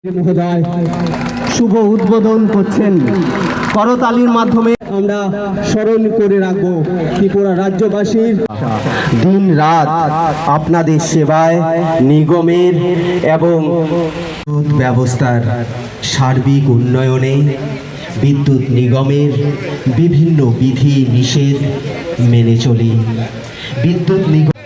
মহোদয় শুভ উদ্বোধন করছেন। করতালির মাধ্যমে আমরা স্মরণ করে রাখবো ত্রিপুরা রাজ্যবাসীর দিন রাত আপনাদের সেবায় নিগমের এবং ব্যবস্থার সার্বিক উন্নয়নে বিদ্যুৎ নিগমের বিভিন্ন বিধি নিষেধ মেনে চলি। বিদ্যুৎ নিগম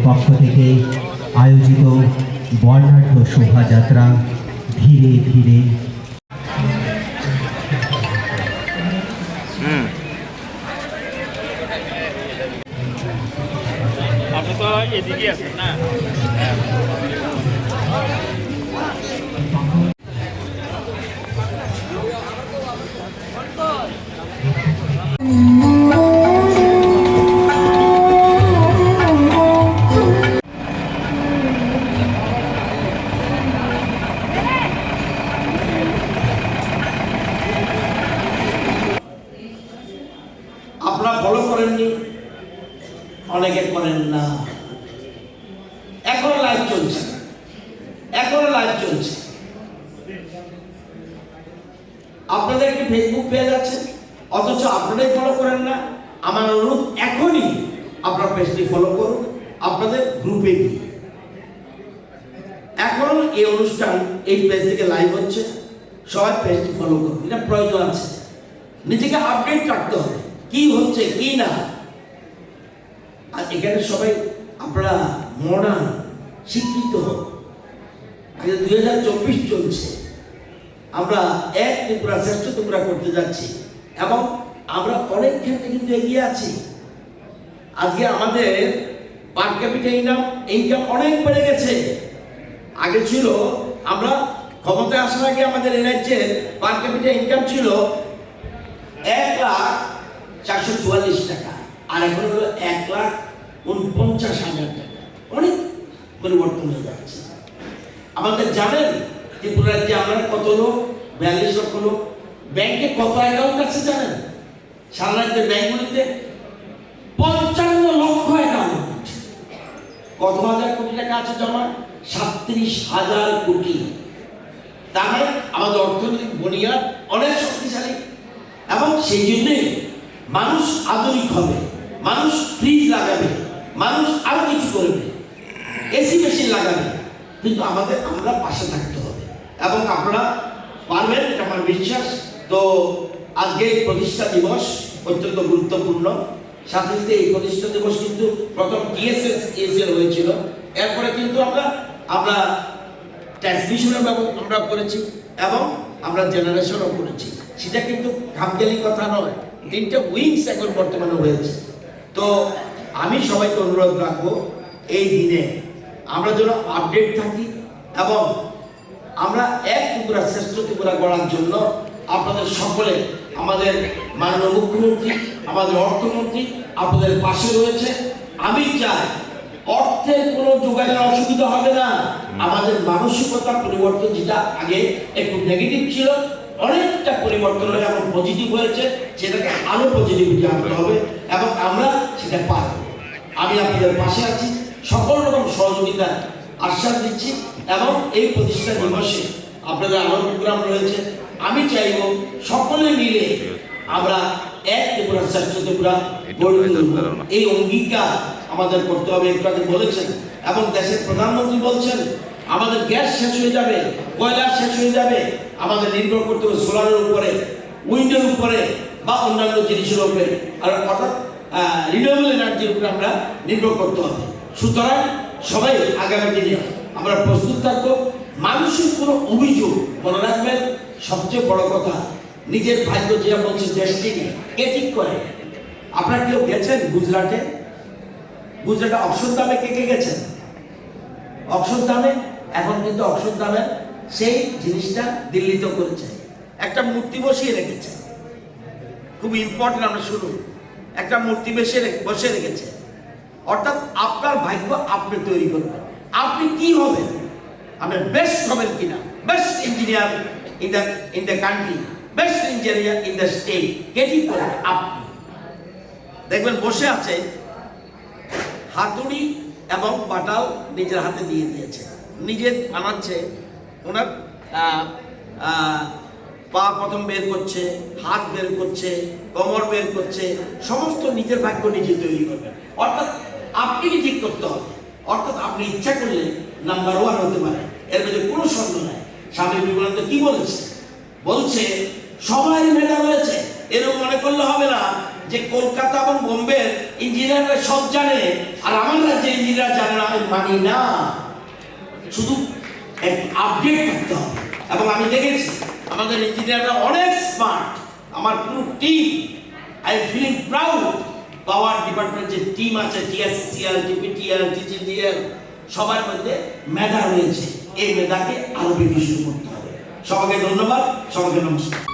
পক্ষ থেকে আয়োজিত বর্ণাঢ্য শোভাযাত্রা ধীরে ধীরে আপনি তো এদিকে আছেন না। আপনারা ফলো করেননি, অনেকে করেন না। এখন লাইভ চলছে, আপনাদের একটি ফেসবুক পেজ আছে, অথচ আপনারাই ফলো করেন না। আমার অনুরোধ, এখনই আপনার পেজটি ফলো করুন, আপনাদের গ্রুপে গিয়ে। এখন এই অনুষ্ঠান এই পেজ থেকে লাইভ হচ্ছে, সবাই পেজটি ফলো করুন, এটা প্রয়োজন আছে। নিজেকে আপডেট রাখতে হবে, কি হচ্ছে কি না। আর এখানে সবাই আপনারা মডার্ন শিক্ষিত হন। 2024 চলছে, আমরা এক ত্রিপুরা শ্রেষ্ঠ ত্রিপুরা করতে যাচ্ছি এবং আমরা অনেক ক্ষেত্রে কিন্তু এগিয়ে আছি। আজকে আমাদের পার ক্যাপিটা ইনকাম অনেক বেড়ে গেছে। আগে ছিল, আমরা ক্ষমতায় আসার আগে আমাদের এই রাজ্যের পার ক্যাপিটা ইনকাম ছিল 1,04,44 টাকা, আর এখন হলো 1,49,000 টাকা। অনেক পরিবর্তন হয়ে যাচ্ছে। আমাদের জানেন ত্রিপুরা রাজ্যে আমরা কত লোক? 42 লক্ষ লোক। ব্যাংকে কত অ্যাকাউন্ট আছে জানেন? সারা রাজ্যের ব্যাংকগুলিতে 55 লক্ষ অ্যাকাউন্ট। কত হাজার কোটি টাকা আছে জমা? 37,000 কোটি। তার মানে আমাদের অর্থনৈতিক বুনিয়াদ অনেক শক্তিশালী এবং সেই জন্যে মানুষ আধুনিক হবে, মানুষ ফ্রিজ লাগাবে, মানুষ আরো কিছু করবে, এসি মেশিন লাগাবে। কিন্তু আমরা পাশে থাকতে হবে এবং আপনারা পারবেন, এটা আমার বিশ্বাস। তো আজকে প্রতিষ্ঠা দিবস অত্যন্ত গুরুত্বপূর্ণ। সাথে সাথে এই প্রতিষ্ঠা দিবস কিন্তু প্রথম টিএসএল হয়েছিল, এরপরে কিন্তু আমরা ট্রান্সমিশনের আমরা করেছি এবং আমরা জেনারেশনও করেছি। সেটা কিন্তু খামখেয়ালি কথা নয়, 3টে উইংস এখন বর্তমানে হয়েছে। তো আমি সবাইকে অনুরোধ রাখবো, এই দিনে আমরা যেন আপডেট থাকি এবং আমরা এক ত্রিপুরা শ্রেষ্ঠ ত্রিপুরা গড়ার জন্য আপনাদের সকলে, আমাদের মাননীয় মুখ্যমন্ত্রী, আমাদের অর্থমন্ত্রী আপনাদের পাশে রয়েছে। আমি চাই অর্থের কোনো যোগাযোগের অসুবিধা হবে না। আমাদের মানসিকতা পরিবর্তন, যেটা আগে একটু নেগেটিভ ছিল, অনেকটা পরিবর্তন হয়ে এখন পজিটিভ হয়েছে। সেটাকে আরো পজিটিভিটি আনতে হবে এবং আমরা সেটা পারব। আমি আপনাদের পাশে আছি, সকল রকম সহযোগিতা আশ্বাস দিচ্ছি এবং এই প্রতিষ্ঠা দিবসে আপনাদের আরো প্রোগ্রাম রয়েছে। আমি চাইব সকলে মিলে আমরা এক ত্রিপুরা শ্রেষ্ঠ ত্রিপুরা গড়ে তুলব, এই অঙ্গীকার আমাদের করতে হবে। একটু আগে বলেছেন এবং দেশের প্রধানমন্ত্রী বলছেন আমাদের গ্যাস শেষ হয়ে যাবে, কয়লা শেষ হয়ে যাবে, আমাদের নির্ভর করতে হবে সোলারের উপরে, উইন্ডের উপরে বা অন্যান্য জিনিসের উপরে, আর অর্থাৎ রিনিউয়েবল এনার্জির উপরে আমরা নির্ভর করতে হবে। সুতরাং সবাই আগামী দিনে আমরা প্রস্তুত থাকবো। মানুষের কোনো অভিযোগ, মনে রাখবেন সবচেয়ে বড় কথা, নিজের ভাগ্য যেটা বলছে ডেস্টিনি, কে ঠিক করে? আপনারা কেউ গেছেন গুজরাটে? গুজরাটে অক্ষরধামে কে কে গেছেন? অক্ষরধামে এখন কিন্তু অক্ষরধামের সেই জিনিসটা দিল্লিতেও করেছে, একটা মূর্তি বসিয়ে রেখেছে। খুব ইম্পর্টেন্ট, আমরা শুনুন। একটা মূর্তি বসে রেখেছে, অর্থাৎ আপনার ভাগ্য আপনি তৈরি করবেন। আপনি কি হবেন? আপনি বেস্ট হবেন কিনা? Best engineer in the country, best engineer in the state, কে ঠিক করবেন? আপনি দেখবেন বসে আছে হাতুড়ি এবং বাটাও নিজের হাতে দিয়ে দিয়েছে, নিজে বানাচ্ছে। ওনার পা প্রথম বের করছে, হাত বের করছে, কোমর বের করছে, সমস্ত নিজের ভাগ্য নিজে তৈরি করবেন। অর্থাৎ আপনি ঠিক করতে হবে, অর্থাৎ আপনি ইচ্ছা করলে নাম্বার 1 হতে পারে, এর মধ্যে কোনো সন্দেহ নাই। স্বামী বিবেকানন্দ কি বলেছে? বলছে সবাই মেধা রয়েছে, এরকম মনে করলে হবে না যে কলকাতা এবং বোম্বের ইঞ্জিনিয়াররা সব জানে আর আমার রাজ্যে ইঞ্জিনিয়ার জানে না, আমি মানি না। শুধু আপডেট করতে হবে। এবং আমি দেখেছি আমাদের ইঞ্জিনিয়াররা অনেক স্মার্ট, আমার পুরো team, I am feeling proud. Power department যে টিম আছে, টিএসসিএল, টিপিটিএল, টিজিডিএল, সবার মধ্যে মেধা রয়েছে। এই মেধাকে আরো বেশি করতে হবে। সবাইকে ধন্যবাদ, সবাইকে নমস্কার।